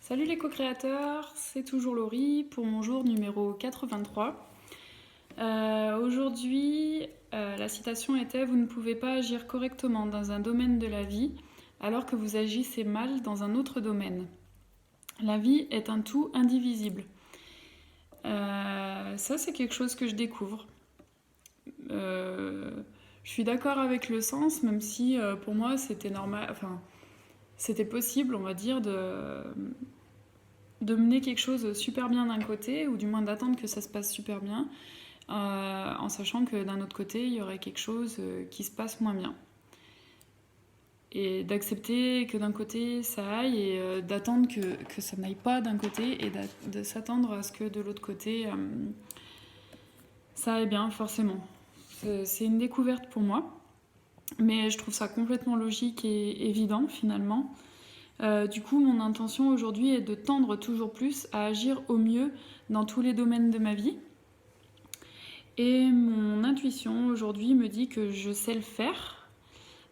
Salut les co-créateurs, c'est toujours Laurie pour mon jour numéro 83. Aujourd'hui, la citation était: Vous ne pouvez pas agir correctement dans un domaine de la vie alors que vous agissez mal dans un autre domaine. La vie est un tout indivisible. Ça, c'est quelque chose que je découvre. Euh, je suis d'accord avec le sens, même si pour moi c'était normal, enfin c'était possible, on va dire, de mener quelque chose super bien d'un côté, ou du moins d'attendre que ça se passe super bien, en sachant que d'un autre côté, il y aurait quelque chose qui se passe moins bien. Et d'accepter que d'un côté ça aille et d'attendre que ça n'aille pas d'un côté et de s'attendre à ce que de l'autre côté ça aille bien, forcément. C'est une découverte pour moi, mais je trouve ça complètement logique et évident finalement. Du coup, mon intention aujourd'hui est de tendre toujours plus à agir au mieux dans tous les domaines de ma vie. Et mon intuition aujourd'hui me dit que je sais le faire.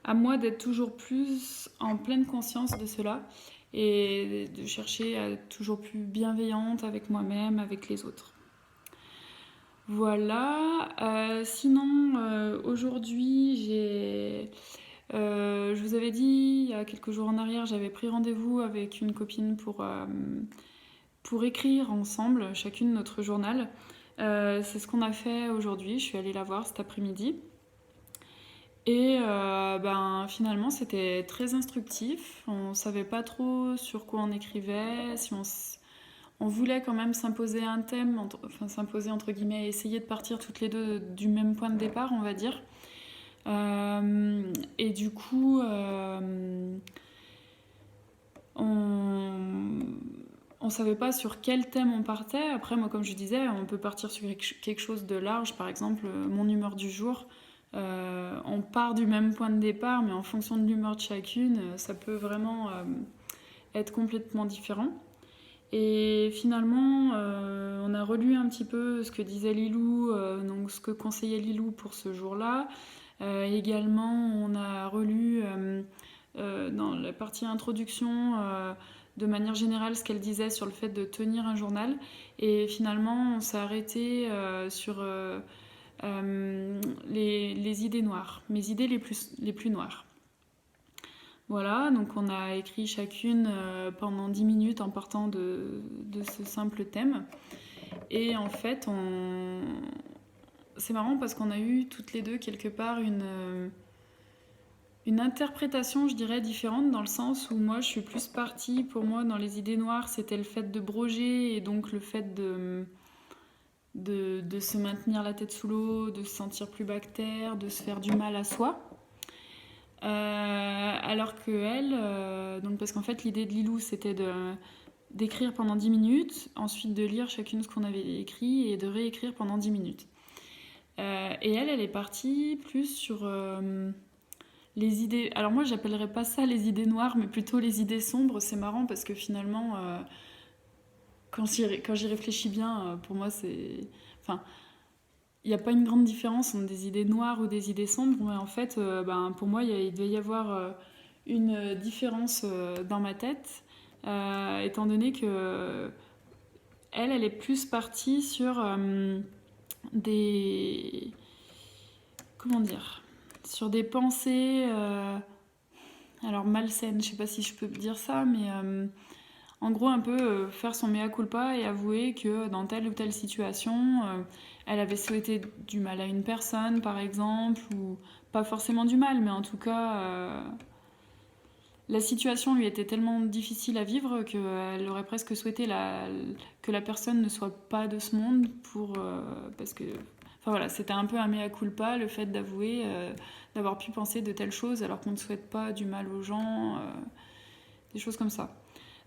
À moi d'être toujours plus en pleine conscience de cela et de chercher à être toujours plus bienveillante avec moi-même, avec les autres. Voilà. Sinon, aujourd'hui, je vous avais dit il y a quelques jours en arrière, j'avais pris rendez-vous avec une copine pour écrire ensemble, chacune notre journal. C'est ce qu'on a fait aujourd'hui. Je suis allée la voir cet après-midi. Et finalement, c'était très instructif. On savait pas trop sur quoi on écrivait, si on voulait quand même s'imposer un thème, enfin s'imposer entre guillemets, et essayer de partir toutes les deux du même point de départ, on va dire. Et du coup, on savait pas sur quel thème on partait. Après, moi, comme je disais, on peut partir sur quelque chose de large, par exemple, mon humeur du jour. On part du même point de départ, mais en fonction de l'humeur de chacune, ça peut vraiment être complètement différent. Et finalement, on a relu un petit peu ce que disait Lilou, donc ce que conseillait Lilou pour ce jour-là. Également, on a relu dans la partie introduction, de manière générale, ce qu'elle disait sur le fait de tenir un journal. Et finalement, on s'est arrêté sur les idées noires, mes idées les plus noires. Voilà, donc on a écrit chacune pendant 10 minutes en partant de ce simple thème. Et en fait, c'est marrant parce qu'on a eu toutes les deux quelque part une interprétation, je dirais, différente, dans le sens où moi je suis plus partie, pour moi, dans les idées noires, c'était le fait de broger et donc le fait de se maintenir la tête sous l'eau, de se sentir plus bactère, de se faire du mal à soi. Alors que elle, donc parce qu'en fait l'idée de Lilou c'était d'écrire pendant 10 minutes, ensuite de lire chacune ce qu'on avait écrit et de réécrire pendant 10 minutes. Et elle est partie plus sur les idées. Alors moi j'appellerais pas ça les idées noires, mais plutôt les idées sombres. C'est marrant parce que finalement, quand j'y réfléchis bien, pour moi c'est. Enfin, il n'y a pas une grande différence entre des idées noires ou des idées sombres, mais en fait, pour moi, il devait y avoir une différence dans ma tête, étant donné que elle est plus partie sur des. Comment dire, sur des pensées, alors malsaines, je sais pas si je peux dire ça, mais en gros, un peu faire son mea culpa et avouer que dans telle ou telle situation, elle avait souhaité du mal à une personne, par exemple, ou pas forcément du mal, mais en tout cas, la situation lui était tellement difficile à vivre qu'elle aurait presque souhaité que la personne ne soit pas de ce monde parce que. Enfin voilà, c'était un peu un mea culpa, le fait d'avouer, d'avoir pu penser de telles choses alors qu'on ne souhaite pas du mal aux gens, des choses comme ça.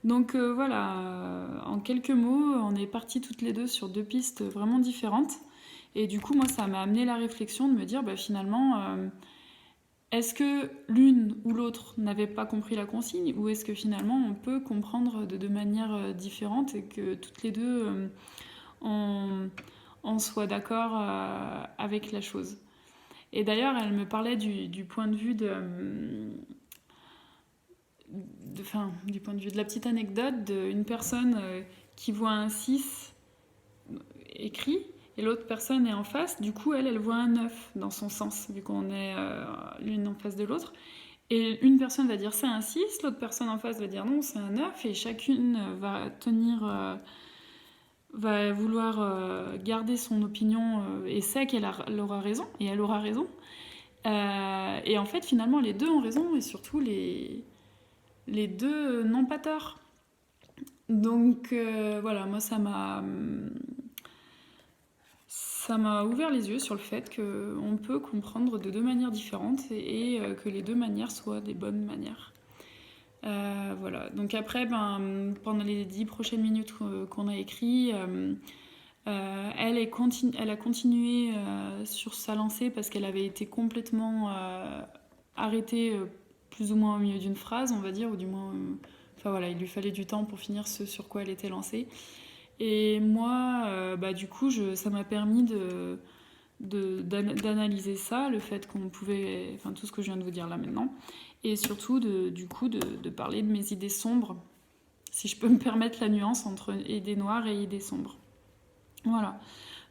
Donc voilà, en quelques mots, on est parties toutes les deux sur deux pistes vraiment différentes. Et du coup, moi, ça m'a amené la réflexion de me dire, finalement, est-ce que l'une ou l'autre n'avait pas compris la consigne, ou est-ce que finalement on peut comprendre de manière différente et que toutes les deux, on soit d'accord avec la chose. Et d'ailleurs, elle me parlait du point de vue du point de vue de la petite anecdote, d'une personne qui voit un 6 écrit, et l'autre personne est en face, du coup elle voit un 9 dans son sens, vu qu'on est l'une en face de l'autre. Et une personne va dire c'est un 6, l'autre personne en face va dire non, c'est un 9, et chacune va vouloir garder son opinion et sait qu'elle aura raison, et elle aura raison. Et en fait, finalement, les deux ont raison, et surtout, les deux n'ont pas tort. Donc voilà, moi, ça m'a ouvert les yeux sur le fait qu'on peut comprendre de deux manières différentes et que les deux manières soient des bonnes manières. Voilà, donc après, pendant les 10 prochaines minutes qu'on a écrit, elle a continué sur sa lancée parce qu'elle avait été complètement arrêtée plus ou moins au milieu d'une phrase, on va dire, ou du moins... Enfin voilà, il lui fallait du temps pour finir ce sur quoi elle était lancée. Et moi, du coup, ça m'a permis d'analyser ça, le fait qu'on pouvait... Enfin, tout ce que je viens de vous dire là maintenant. Et surtout, de parler de mes idées sombres, si je peux me permettre la nuance entre idées noires et idées sombres. Voilà.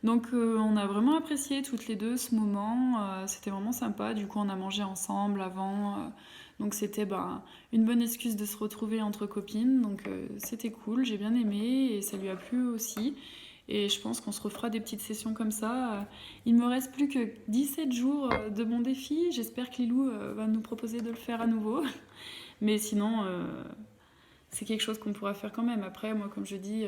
Donc on a vraiment apprécié toutes les deux ce moment, c'était vraiment sympa, du coup on a mangé ensemble avant, donc c'était une bonne excuse de se retrouver entre copines, donc c'était cool, j'ai bien aimé et ça lui a plu aussi. Et je pense qu'on se refera des petites sessions comme ça. Il me reste plus que 17 jours de mon défi, j'espère que Lilou va nous proposer de le faire à nouveau. Mais sinon, c'est quelque chose qu'on pourra faire quand même. Après, moi comme je dis...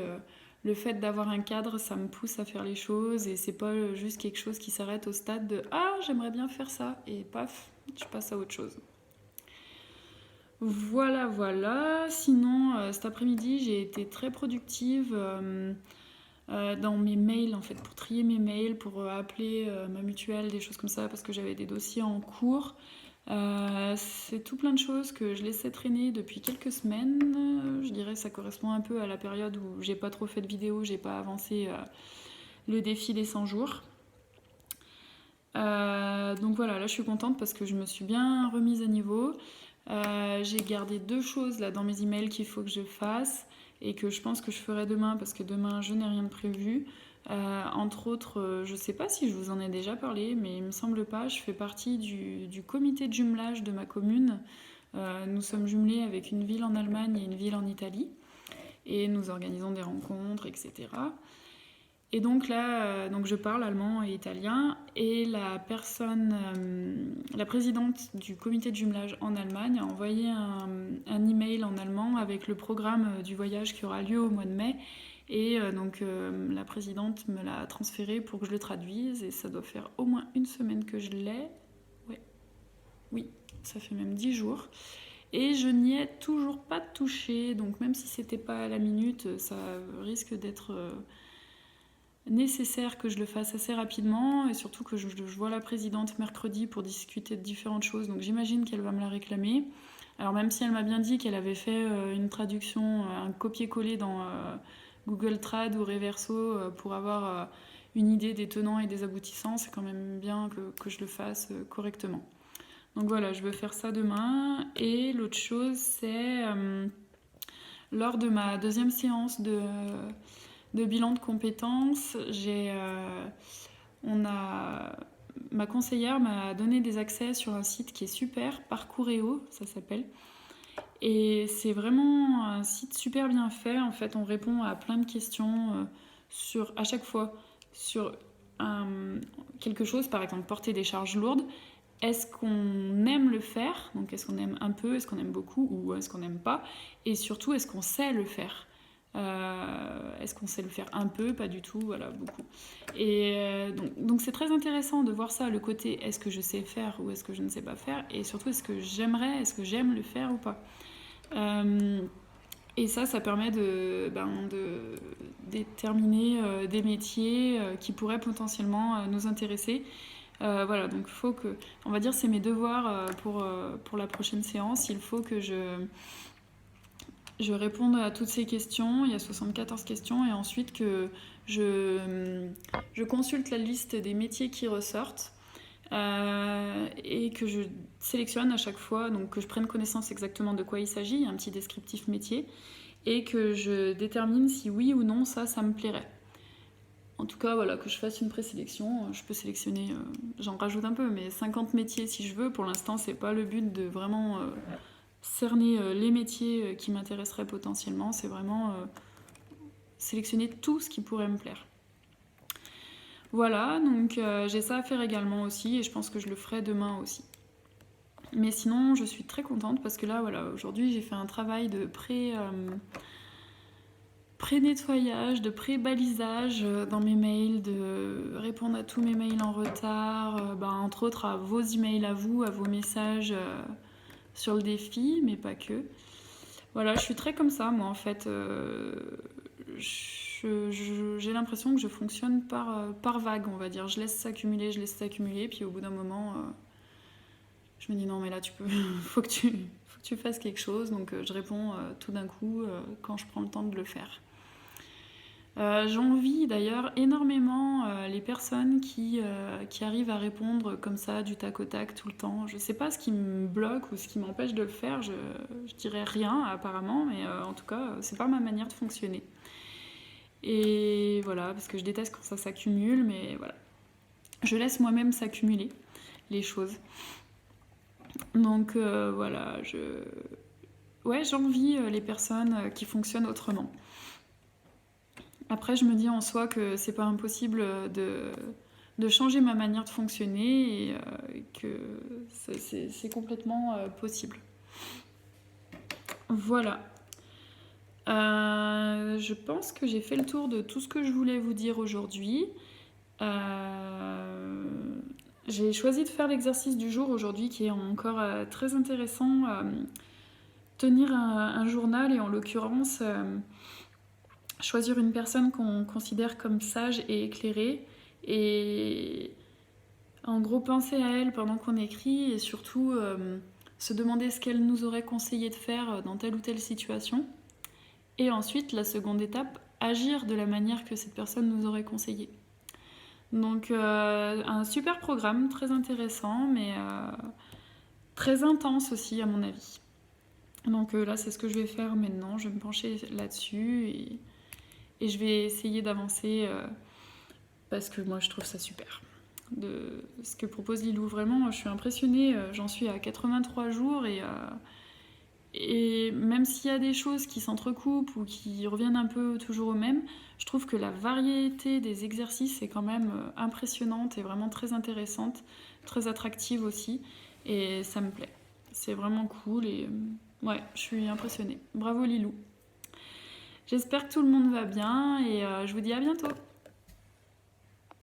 le fait d'avoir un cadre, ça me pousse à faire les choses et c'est pas juste quelque chose qui s'arrête au stade de « Ah, j'aimerais bien faire ça » et paf, je passe à autre chose. Voilà. Sinon, cet après-midi, j'ai été très productive dans mes mails, en fait, pour trier mes mails, pour appeler ma mutuelle, des choses comme ça, parce que j'avais des dossiers en cours. C'est tout plein de choses que je laissais traîner depuis quelques semaines. Je dirais que ça correspond un peu à la période où j'ai pas trop fait de vidéos, j'ai pas avancé le défi des 100 jours. Donc voilà, là je suis contente parce que je me suis bien remise à niveau. J'ai gardé 2 choses là dans mes emails qu'il faut que je fasse et que je pense que je ferai demain parce que demain je n'ai rien de prévu. Entre autres, je sais pas si je vous en ai déjà parlé, mais il me semble pas, je fais partie du comité de jumelage de ma commune. Nous sommes jumelés avec une ville en Allemagne et une ville en Italie, et nous organisons des rencontres, etc. Et donc là, je parle allemand et italien, et la présidente du comité de jumelage en Allemagne a envoyé un email en allemand avec le programme du voyage qui aura lieu au mois de mai. Et la présidente me l'a transféré pour que je le traduise, et ça doit faire au moins une semaine que je l'ai. Oui, ça fait même 10 jours. Et je n'y ai toujours pas touché, donc même si c'était pas à la minute, ça risque d'être nécessaire que je le fasse assez rapidement, et surtout que je vois la présidente mercredi pour discuter de différentes choses, donc j'imagine qu'elle va me la réclamer. Alors même si elle m'a bien dit qu'elle avait fait une traduction, un copier-coller dans... Google Trad ou Reverso pour avoir une idée des tenants et des aboutissants, c'est quand même bien que je le fasse correctement. Donc voilà, je veux faire ça demain. Et l'autre chose, c'est lors de ma deuxième séance de bilan de compétences, ma conseillère m'a donné des accès sur un site qui est super, Parcouréo, ça s'appelle. Et c'est vraiment un site super bien fait. En fait, on répond à plein de questions à chaque fois sur quelque chose, par exemple porter des charges lourdes. Est-ce qu'on aime le faire? Donc est-ce qu'on aime un peu, est-ce qu'on aime beaucoup, ou est-ce qu'on n'aime pas? Et surtout, est-ce qu'on sait le faire? Est-ce qu'on sait le faire un peu, pas du tout, voilà, beaucoup. Et donc c'est très intéressant de voir ça, le côté est-ce que je sais faire ou est-ce que je ne sais pas faire, et surtout est-ce que j'aime le faire ou pas. Et ça permet de déterminer des métiers qui pourraient potentiellement nous intéresser. Voilà, donc il faut que, on va dire, c'est mes devoirs pour la prochaine séance. Il faut que je réponde à toutes ces questions. Il y a 74 questions, et ensuite que je consulte la liste des métiers qui ressortent. et que je sélectionne à chaque fois, donc que je prenne connaissance exactement de quoi il s'agit, un petit descriptif métier, et que je détermine si oui ou non ça me plairait. En tout cas, voilà, que je fasse une présélection, je peux sélectionner, j'en rajoute un peu, mais 50 métiers si je veux. Pour l'instant, c'est pas le but de vraiment cerner les métiers qui m'intéresseraient potentiellement, c'est vraiment sélectionner tout ce qui pourrait me plaire. Voilà, donc j'ai ça à faire également aussi, et je pense que je le ferai demain aussi. Mais sinon, je suis très contente parce que là, voilà, aujourd'hui, j'ai fait un travail de pré-nettoyage, de pré-balisage dans mes mails, de répondre à tous mes mails en retard, entre autres à vos emails à vous, à vos messages sur le défi, mais pas que. Voilà, je suis très comme ça, moi, en fait. J'ai l'impression que je fonctionne par vague, on va dire. Je laisse s'accumuler, puis au bout d'un moment, je me dis non, mais là, tu peux, faut que tu fasses quelque chose. Donc, je réponds tout d'un coup quand je prends le temps de le faire. J'envie d'ailleurs énormément les personnes qui arrivent à répondre comme ça du tac au tac tout le temps. Je sais pas ce qui me bloque ou ce qui m'empêche de le faire, je dirais rien apparemment, mais en tout cas c'est pas ma manière de fonctionner. Et voilà, parce que je déteste quand ça s'accumule, mais voilà. Je laisse moi-même s'accumuler les choses. Donc voilà, j'envie les personnes qui fonctionnent autrement. Après, je me dis en soi que c'est pas impossible de changer ma manière de fonctionner et que c'est complètement possible. Voilà. Je pense que j'ai fait le tour de tout ce que je voulais vous dire aujourd'hui. J'ai choisi de faire l'exercice du jour aujourd'hui qui est encore très intéressant. Tenir un journal et en l'occurrence choisir une personne qu'on considère comme sage et éclairée et en gros penser à elle pendant qu'on écrit et surtout se demander ce qu'elle nous aurait conseillé de faire dans telle ou telle situation et ensuite la seconde étape, agir de la manière que cette personne nous aurait conseillé. Donc un super programme, très intéressant mais très intense aussi à mon avis. Donc là c'est ce que je vais faire maintenant, je vais me pencher là-dessus et je vais essayer d'avancer parce que moi je trouve ça super. De ce que propose Lilou, vraiment, je suis impressionnée. J'en suis à 83 jours et même s'il y a des choses qui s'entrecoupent ou qui reviennent un peu toujours au même, je trouve que la variété des exercices est quand même impressionnante et vraiment très intéressante, très attractive aussi et ça me plaît. C'est vraiment cool et ouais, je suis impressionnée. Bravo Lilou. J'espère que tout le monde va bien et je vous dis à bientôt.